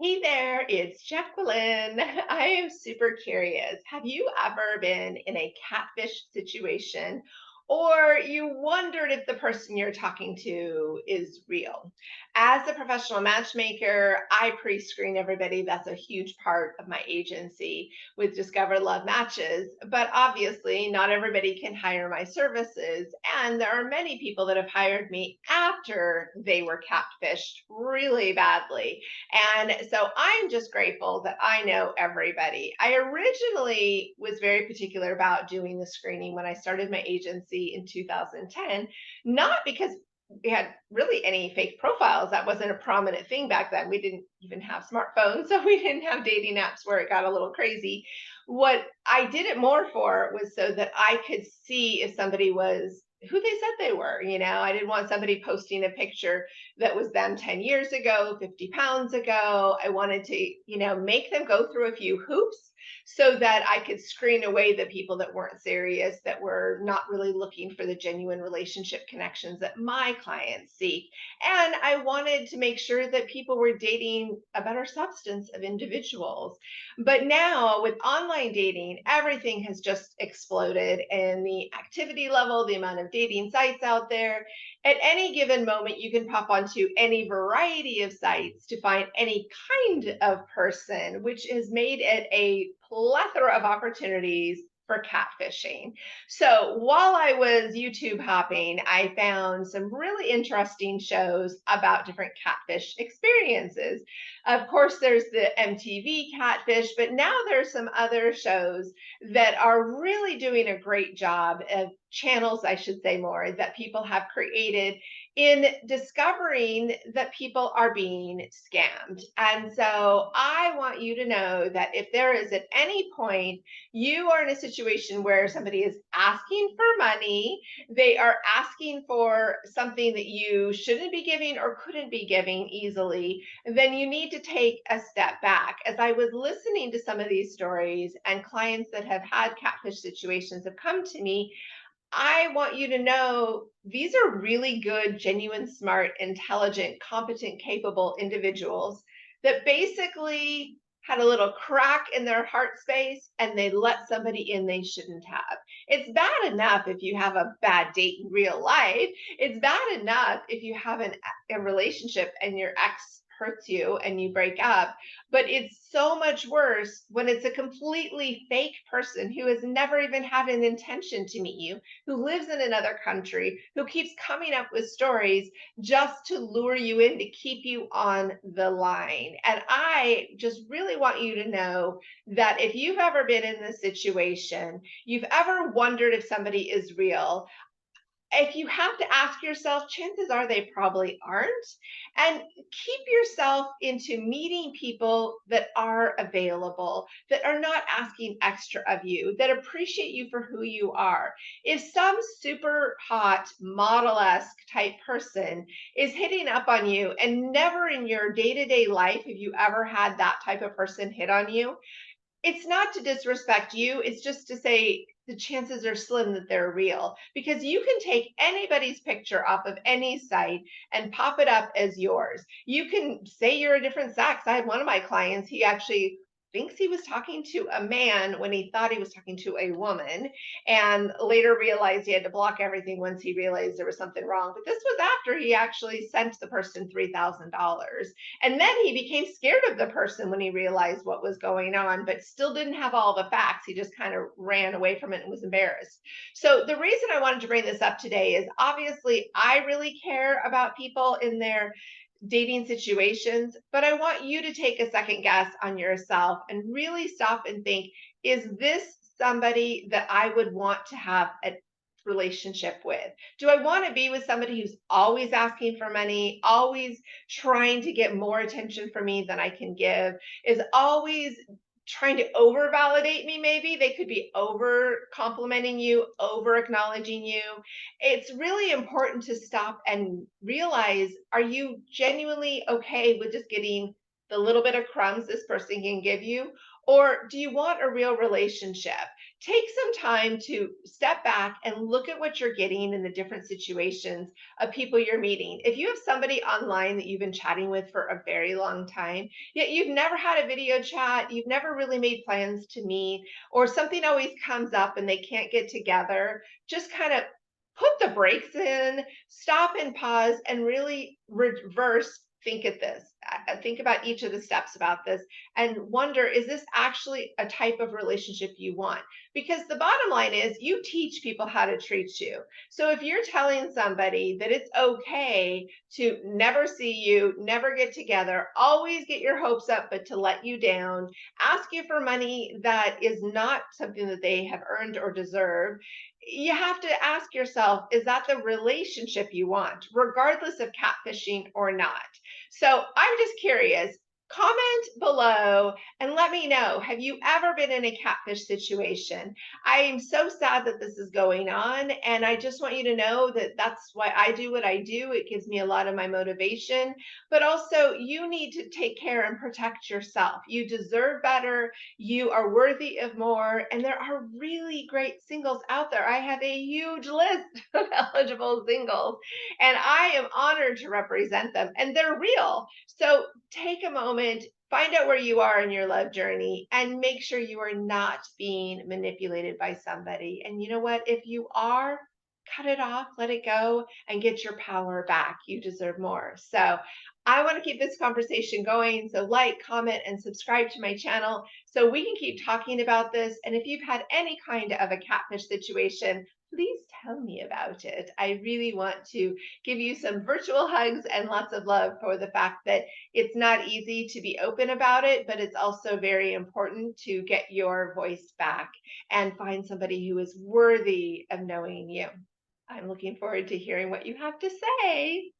Hey there, it's Jacqueline. I am super curious. Have you ever been in a catfish situation or you wondered if the person you're talking to is real? As a professional matchmaker, I pre screen everybody. That's a huge part of my agency with Discover Love Matches. But obviously, not everybody can hire my services. And there are many people that have hired me after they were catfished really badly. And so I'm just grateful that I know everybody. I originally was very particular about doing the screening when I started my agency in 2010, not because we had really any fake profiles. That wasn't a prominent thing back then. We didn't even have smartphones, so we didn't have dating apps where it got a little crazy. What I did it more for was so that I could see if somebody was who they said they were. I didn't want somebody posting a picture that was them 10 years ago, 50 pounds ago. I wanted to, make them go through a few hoops so that I could screen away the people that weren't serious, that were not really looking for the genuine relationship connections that my clients seek. And I wanted to make sure that people were dating a better substance of individuals. But now with online dating, everything has just exploded, and the activity level, the amount of dating sites out there, at any given moment, you can pop onto any variety of sites to find any kind of person, which has made it a plethora of opportunities for catfishing. So while I was YouTube hopping, I found some really interesting shows about different catfish experiences. Of course, there's the MTV Catfish, but now there's some other shows that are really doing a great job of channels, I should say more, that people have created in discovering that people are being scammed. And so I want you to know that if there is at any point you are in a situation where somebody is asking for money, they are asking for something that you shouldn't be giving or couldn't be giving easily, then you need to take a step back. As I was listening to some of these stories, and clients that have had catfish situations have come to me, I want you to know these are really good, genuine, smart, intelligent, competent, capable individuals that basically had a little crack in their heart space and they let somebody in they shouldn't have. It's bad enough if you have a bad date in real life. It's bad enough if you have a relationship and your ex hurts you and you break up, but it's so much worse when it's a completely fake person who has never even had an intention to meet you, who lives in another country, who keeps coming up with stories just to lure you in to keep you on the line. And I just really want you to know that if you've ever been in this situation, you've ever wondered if somebody is real, if you have to ask yourself, chances are they probably aren't. And keep yourself into meeting people that are available, that are not asking extra of you, that appreciate you for who you are. If some super hot model esque type person is hitting up on you, and never in your day to day life have you ever had that type of person hit on you, it's not to disrespect you. It's just to say the chances are slim that they're real, because you can take anybody's picture off of any site and pop it up as yours. You can say you're a different sex. I had one of my clients, he actually thinks he was talking to a man when he thought he was talking to a woman, and later realized he had to block everything once he realized there was something wrong. But this was after he actually sent the person $3,000. And then he became scared of the person when he realized what was going on, but still didn't have all the facts. He just kind of ran away from it and was embarrassed. So, the reason I wanted to bring this up today is obviously I really care about people in their dating situations, but I want you to take a second guess on yourself and really stop and think, is this somebody that I would want to have a relationship with? Do I want to be with somebody who's always asking for money, always trying to get more attention from me than I can give, is always trying to over validate me? Maybe they could be over complimenting you, over acknowledging you. It's really important to stop and realize, are you genuinely okay with just getting the little bit of crumbs this person can give you? Or do you want a real relationship? Take some time to step back and look at what you're getting in the different situations of people you're meeting. If you have somebody online that you've been chatting with for a very long time, yet you've never had a video chat, you've never really made plans to meet, or something always comes up and they can't get together, just kind of put the brakes in, stop and pause, and really reverse think at this. Think about each of the steps about this and wonder, is this actually a type of relationship you want? Because the bottom line is you teach people how to treat you. So if you're telling somebody that it's okay to never see you, never get together, always get your hopes up, but to let you down, ask you for money that is not something that they have earned or deserve, you have to ask yourself, is that the relationship you want, regardless of catfishing or not? So I'm just curious. Comment below and let me know. Have you ever been in a catfish situation? I am so sad that this is going on. And I just want you to know that that's why I do what I do. It gives me a lot of my motivation. But also, you need to take care and protect yourself. You deserve better. You are worthy of more. And there are really great singles out there. I have a huge list of eligible singles, and I am honored to represent them. And they're real. So take a moment, find out where you are in your love journey, and make sure you are not being manipulated by somebody. And you know what? If you are, cut it off, let it go, and get your power back. You deserve more. So I want to keep this conversation going. So like, comment, and subscribe to my channel so we can keep talking about this. And if you've had any kind of a catfish situation, please tell me about it. I really want to give you some virtual hugs and lots of love for the fact that it's not easy to be open about it, but it's also very important to get your voice back and find somebody who is worthy of knowing you. I'm looking forward to hearing what you have to say.